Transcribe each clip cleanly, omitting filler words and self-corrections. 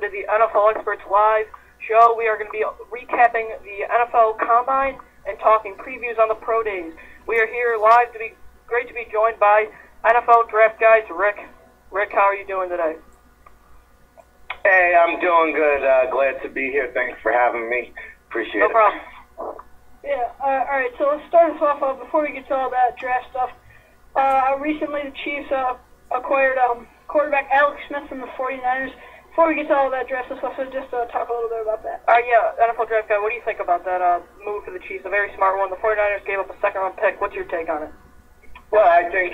to the NFL Experts Live show. We are going to be recapping the NFL Combine and talking previews on the pro days. We are here live great to be joined by NFL Draft guys, Rick. Rick, how are you doing today? Hey, I'm doing good. Glad to be here. Thanks for having me. Appreciate it. No problem. Yeah, all right, so let's start us off before we get to all that draft stuff. Recently, the Chiefs acquired quarterback Alex Smith from the 49ers. Before we get to all that draft stuff, let's just talk a little bit about that. Yeah, NFL Draft guy, what do you think about that move for the Chiefs? A very smart one. The 49ers gave up a second-round pick. What's your take on it? Well, I think,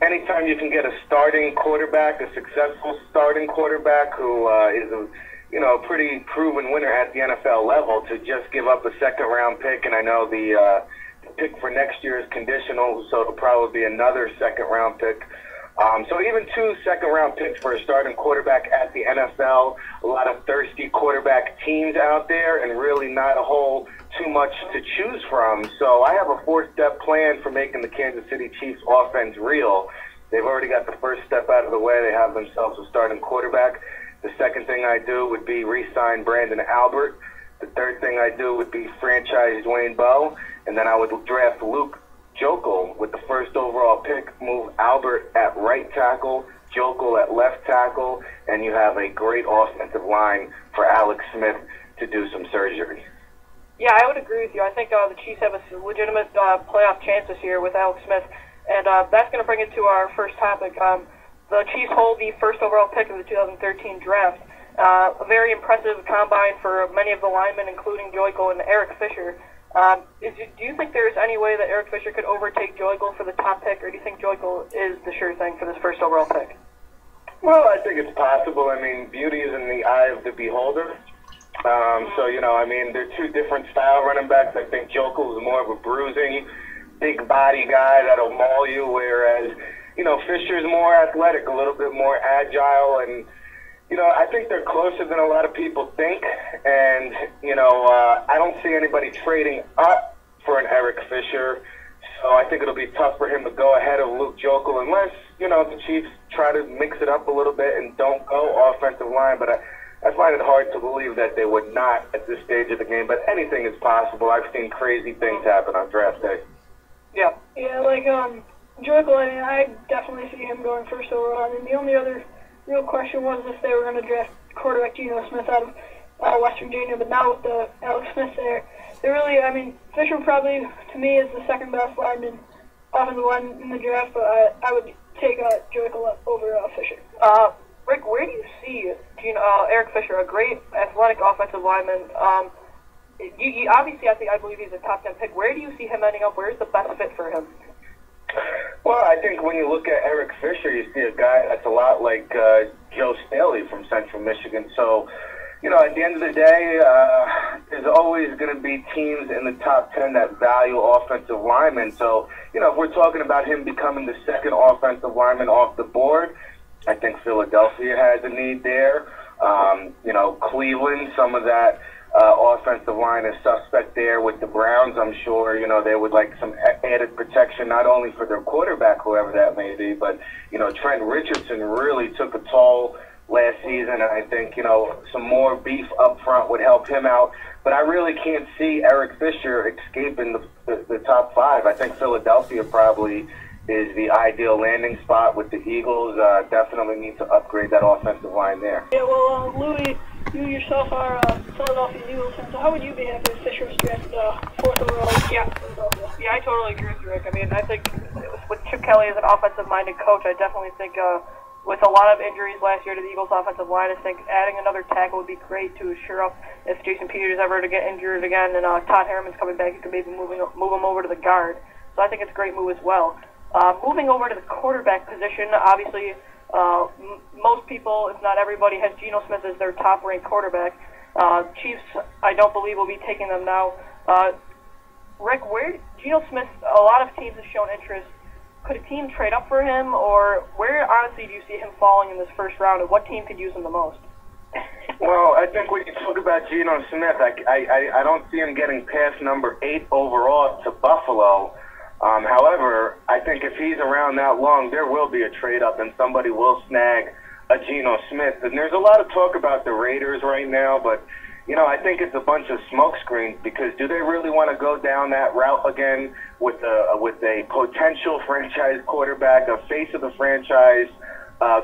anytime you can get a starting quarterback, a successful starting quarterback who is a pretty proven winner at the NFL level, to just give up a second-round pick, and I know the pick for next year is conditional, so it'll probably be another second-round pick. So even 2 second-round picks for a starting quarterback at the NFL, a lot of thirsty quarterback teams out there, and really not a whole too much to choose from. So I have a 4-step plan for making the Kansas City Chiefs offense real. They've already got the first step out of the way. They have themselves a starting quarterback. The second thing I do would be re-sign Brandon Albert. The third thing I do would be franchise Dwayne Bowe. And then I would draft Luke Joeckel with the first overall pick, move Albert at right tackle, Joeckel at left tackle, and you have a great offensive line for Alex Smith to do some surgery. Yeah, I would agree with you. I think the Chiefs have a legitimate playoff chance this year with Alex Smith, and that's going to bring it to our first topic. The Chiefs hold the first overall pick of the 2013 draft. A very impressive combine for many of the linemen, including Joeckel and Eric Fisher. Do you think there's any way that Eric Fisher could overtake Joeckel for the top pick, or do you think Joeckel is the sure thing for this first overall pick? Well, I think it's possible. I mean, beauty is in the eye of the beholder. They're 2 different style running backs. I think Joeckel is more of a bruising, big body guy that'll maul you, whereas, Fisher's more athletic, a little bit more agile, and I think they're closer than a lot of people think, and, I don't see anybody trading up for an Eric Fisher, so I think it'll be tough for him to go ahead of Luke Joeckel unless, the Chiefs try to mix it up a little bit and don't go offensive line, but I find it hard to believe that they would not at this stage of the game, but anything is possible. I've seen crazy things happen on draft day. Yeah. Yeah, like Joeckel, I definitely see him going first overall, and the only other real question was if they were going to draft quarterback Geno Smith out of West Virginia, but now with the Alex Smith there, Fisher probably, to me, is the second best lineman, offensive line in the draft, but I would take Joeckel over Fisher. Rick, where do you see Eric Fisher, a great athletic offensive lineman? Obviously, I believe he's a top 10 pick. Where do you see him ending up? Where's the best fit for him? Well, I think when you look at Eric Fisher, you see a guy that's a lot like Joe Staley from Central Michigan. So, at the end of the day, there's always going to be teams in the top 10 that value offensive linemen. So, if we're talking about him becoming the second offensive lineman off the board, I think Philadelphia has a need there. Cleveland, some of that offensive line is suspect there with the Browns. I'm sure, they would like some added protection, not only for their quarterback, whoever that may be, but, Trent Richardson really took a toll last season, and I think, some more beef up front would help him out. But I really can't see Eric Fisher escaping the top 5. I think Philadelphia probably is the ideal landing spot with the Eagles. Definitely need to upgrade that offensive line there. Yeah, well, Louis, you yourself are a Philadelphia Eagles fan, so how would you be happy if Fisher was drafted 4th overall? Yeah, I totally agree with you, Rick. I think with Chip Kelly as an offensive-minded coach, I definitely think with a lot of injuries last year to the Eagles' offensive line, I think adding another tackle would be great to assure up if Jason Peters ever to get injured again, and Todd Harriman's coming back, you can maybe move him over to the guard. So I think it's a great move as well. Moving over to the quarterback position, obviously most people, if not everybody, has Geno Smith as their top-ranked quarterback. Chiefs, I don't believe, will be taking them now. Rick, where Geno Smith, a lot of teams have shown interest. Could a team trade up for him, or where, honestly, do you see him falling in this first round, and what team could use him the most? Well, I think when you talk about Geno Smith, I don't see him getting past number 8 overall to Buffalo. However, I think if he's around that long, there will be a trade-up, and somebody will snag a Geno Smith. And there's a lot of talk about the Raiders right now, but I think it's a bunch of smokescreens, because do they really want to go down that route again with a potential franchise quarterback, a face of the franchise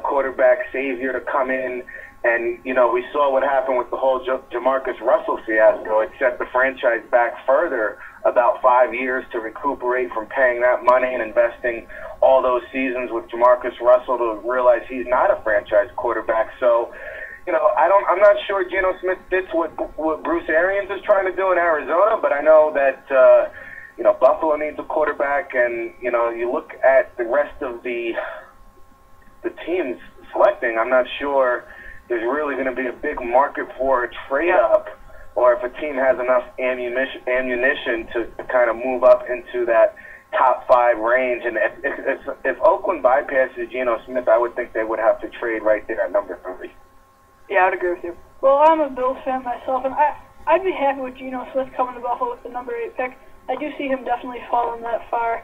quarterback savior to come in? And, we saw what happened with the whole Jamarcus Russell fiasco. It set the franchise back further about 5 years to recuperate from paying that money and investing all those seasons with Jamarcus Russell to realize he's not a franchise quarterback. So, I'm not sure Geno Smith fits what Bruce Arians is trying to do in Arizona, but I know that, Buffalo needs a quarterback, and, you look at the rest of the teams selecting, I'm not sure there's really going to be a big market for a trade-up, or if a team has enough ammunition to kind of move up into that top 5 range. And if Oakland bypasses Geno Smith, I would think they would have to trade right there at number 3. Yeah, I would agree with you. Well, I'm a Bills fan myself, and I'd be happy with Geno Smith coming to Buffalo with the number 8 pick. I do see him definitely falling that far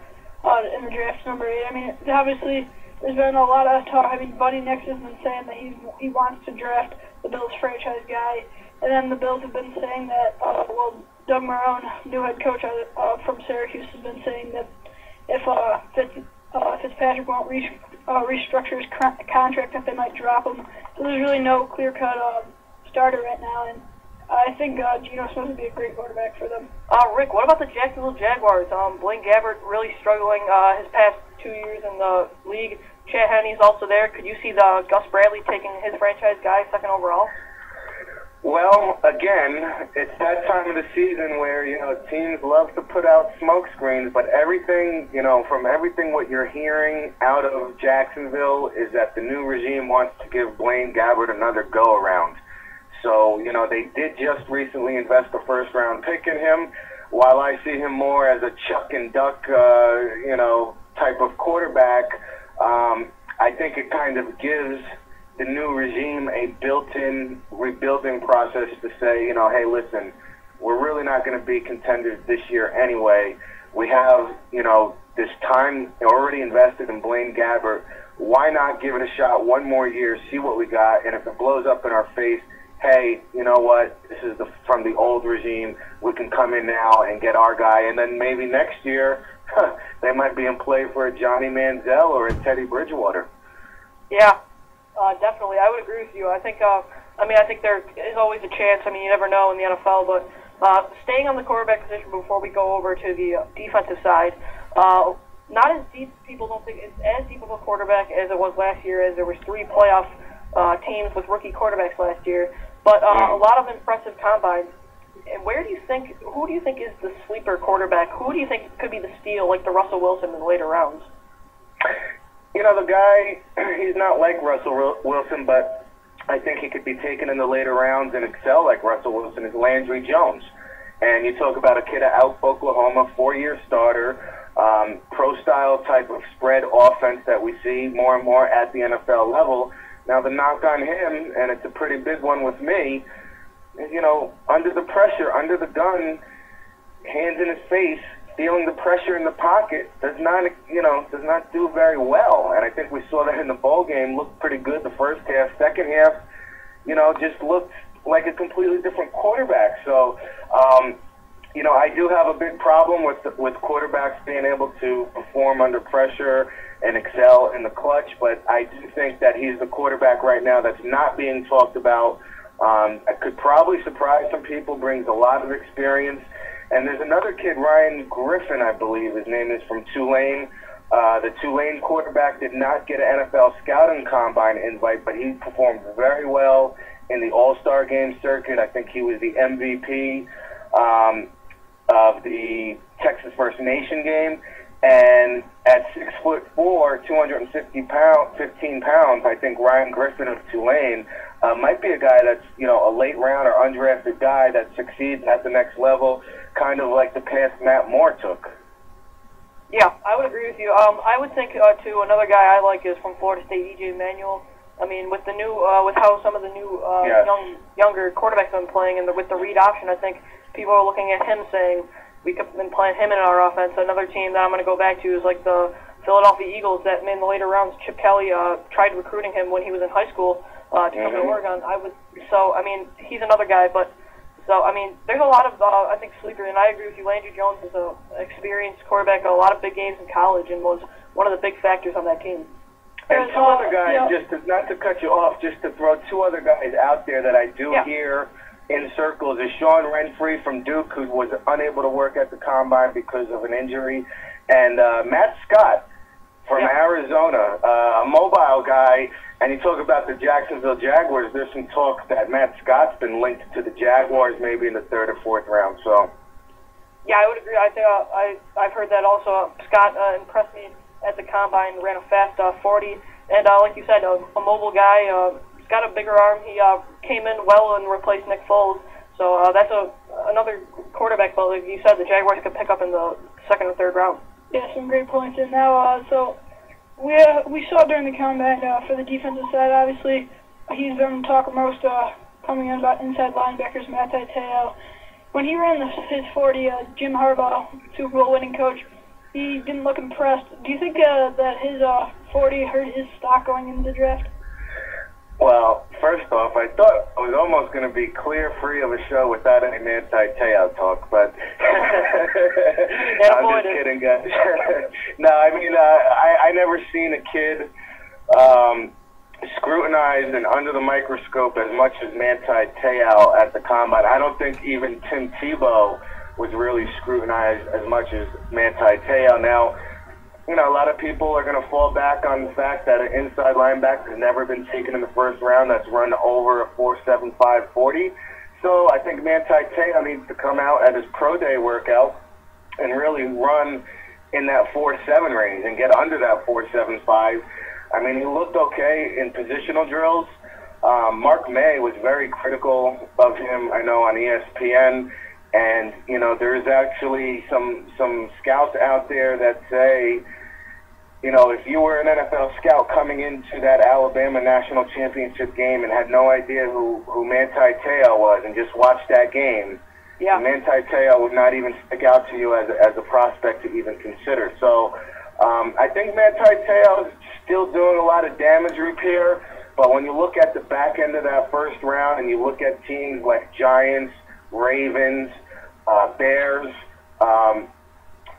in the draft, number 8. I mean, obviously, there's been a lot of talk. I mean, Buddy Nix has been saying that he wants to draft the Bills franchise guy, and then the Bills have been saying that, Doug Marrone, new head coach from Syracuse, has been saying that if Fitzpatrick won't restructure his contract, that they might drop him. So there's really no clear-cut starter right now, and I think Geno Smith would be a great quarterback for them. Rick, what about the Jacksonville Jaguars? Blaine Gabbert really struggling his past 2 years in the league. Chad Henne's also there. Could you see the Gus Bradley taking his franchise guy 2nd overall? Well, again, it's that time of the season where, teams love to put out smoke screens, but everything, from everything what you're hearing out of Jacksonville is that the new regime wants to give Blaine Gabbert another go-around. So, they did just recently invest a first-round pick in him. While I see him more as a chuck and duck, type of quarterback, I think it kind of gives the new regime a built-in rebuilding process to say, hey, listen, we're really not going to be contenders this year anyway. We have, this time already invested in Blaine Gabbert. Why not give it a shot one more year, see what we got, and if it blows up in our face, hey, you know what, this is from the old regime, we can come in now and get our guy, and then maybe next year they might be in play for a Johnny Manziel or a Teddy Bridgewater. Yeah, definitely. I would agree with you. I think there is always a chance. I mean, you never know in the NFL, but staying on the quarterback position before we go over to the defensive side, not as deep, people don't think it's as deep of a quarterback as it was last year, as there was 3 playoff teams with rookie quarterbacks last year, but a lot of impressive combines. And who do you think is the sleeper quarterback? Who do you think could be the steal, like the Russell Wilson in the later rounds? The guy, he's not like Russell Wilson, but I think he could be taken in the later rounds and excel like Russell Wilson, is Landry Jones. And you talk about a kid out of Oklahoma, 4-year starter, pro-style type of spread offense that we see more and more at the NFL level. Now, the knock on him, and it's a pretty big one with me, is, under the pressure, under the gun, hands in his face, feeling the pressure in the pocket, does not do very well. And I think we saw that in the bowl game. Looked pretty good the first half. Second half, just looked like a completely different quarterback. So, I do have a big problem with quarterbacks being able to perform under pressure and excel in the clutch, but I do think that he's the quarterback right now that's not being talked about. I could probably surprise some people, brings a lot of experience. And there's another kid, Ryan Griffin, I believe his name is, from Tulane. The Tulane quarterback did not get an NFL scouting combine invite, but he performed very well in the All-Star game circuit. I think he was the MVP of the Texas First Nation game. And at 6'4", 15 pounds, I think Ryan Griffin of Tulane might be a guy that's, a late round or undrafted guy that succeeds at the next level, kind of like the path Matt Moore took. Yeah, I would agree with you. I would think, too, another guy I like is from Florida State, E.J. Manuel. I mean, with the new, with how some of the new younger quarterbacks have been playing, and with the read option, I think people are looking at him saying, we could have been playing him in our offense. Another team that I'm going to go back to is like the Philadelphia Eagles that in the later rounds, Chip Kelly tried recruiting him when he was in high school to come to Oregon. He's another guy, but there's a lot of, I think, sleepers, and I agree with you. Landry Jones is an experienced quarterback, a lot of big games in college, and was one of the big factors on that team. And two other guys, not to cut you off, just to throw two other guys out there that I do hear in circles is Sean Renfrey from Duke, who was unable to work at the Combine because of an injury, and Matt Scott from Arizona, a mobile guy. And you talk about the Jacksonville Jaguars. There's some talk that Matt Scott's been linked to the Jaguars, maybe in the 3rd or 4th round. So, yeah, I would agree. I think I've heard that also. Scott impressed me at the Combine, ran a fast 40, and like you said, a mobile guy. He's got a bigger arm. He came in well and replaced Nick Foles. So that's another quarterback. But like you said, the Jaguars could pick up in the 2nd or 3rd round. Yeah, some great points. And now, we saw during the Combine for the defensive side, obviously, he's been talking most coming in about inside linebackers, Matt Teo. When he ran his 40, Jim Harbaugh, Super Bowl winning coach, he didn't look impressed. Do you think that his 40 hurt his stock going into the draft? Well, first off, I thought I was almost going to be clear-free of a show without any Manti-Te'o talk, but I'm just kidding, guys. No, I never seen a kid scrutinized and under the microscope as much as Manti-Te'o at the Combine. I don't think even Tim Tebow was really scrutinized as much as Manti-Te'o. Now, a lot of people are going to fall back on the fact that an inside linebacker has never been taken in the 1st round that's run over a 4.75 40. So I think Manti-Te'o needs to come out at his pro day workout and really run in that 4.7 range and get under that 4.75. He looked okay in positional drills. Mark May was very critical of him, I know, on ESPN. And, there's actually some scouts out there that say, if you were an NFL scout coming into that Alabama national championship game and had no idea who Manti-Te'o was and just watched that game, Manti-Te'o would not even stick out to you as a prospect to even consider. So I think Manti-Te'o is still doing a lot of damage repair, but when you look at the back end of that 1st round and you look at teams like Giants, Ravens, Bears,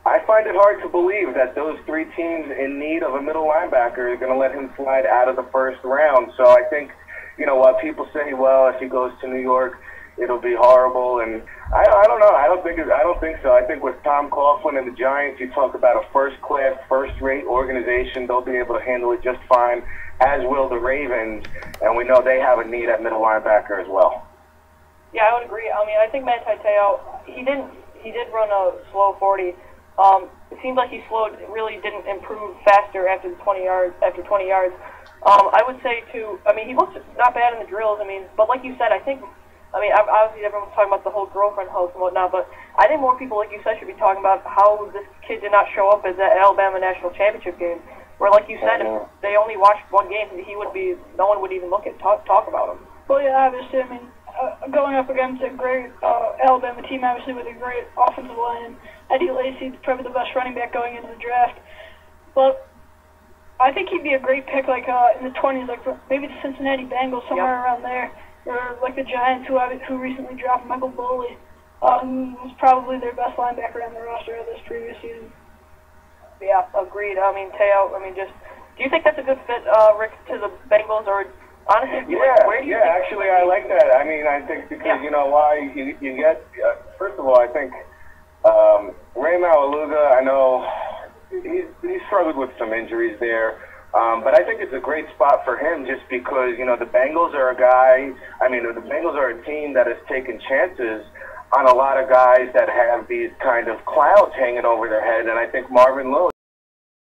I find it hard to believe that those 3 teams in need of a middle linebacker are going to let him slide out of the 1st round. So I think, while people say, well, if he goes to New York, it'll be horrible, and I don't know. I don't think so. I think with Tom Coughlin and the Giants, you talk about a first-class, first-rate organization. They'll be able to handle it just fine, as will the Ravens, and we know they have a need at middle linebacker as well. Yeah, I would agree. I think Manti-Te'o, he did run a slow 40. It seems like he really didn't improve faster after 20 yards. I would say too, he looked not bad in the drills. But like you said, obviously everyone's talking about the whole girlfriend host and whatnot, but I think more people, like you said, should be talking about how this kid did not show up at the Alabama national championship game, where, like you said, if they only watched one game, no one would even talk about him. Well, yeah, obviously, going up against a great Alabama team, obviously with a great offensive line, Eddie Lacy's probably the best running back going into the draft. But I think he'd be a great pick, like in the 20s, like maybe the Cincinnati Bengals, somewhere around there, or like the Giants, who recently dropped Michael Boley, who was probably their best linebacker on the roster of this previous season. Yeah, agreed. Teo, do you think that's a good fit, Rick, to the Bengals, or honestly, where do you think actually, I like that. I think because, why? You get, first of all, I think Ray Maluga, I know he struggled with some injuries there, but I think it's a great spot for him just because, the Bengals are the Bengals are a team that has taken chances on a lot of guys that have these kind of clouds hanging over their head, and I think Marvin Lewis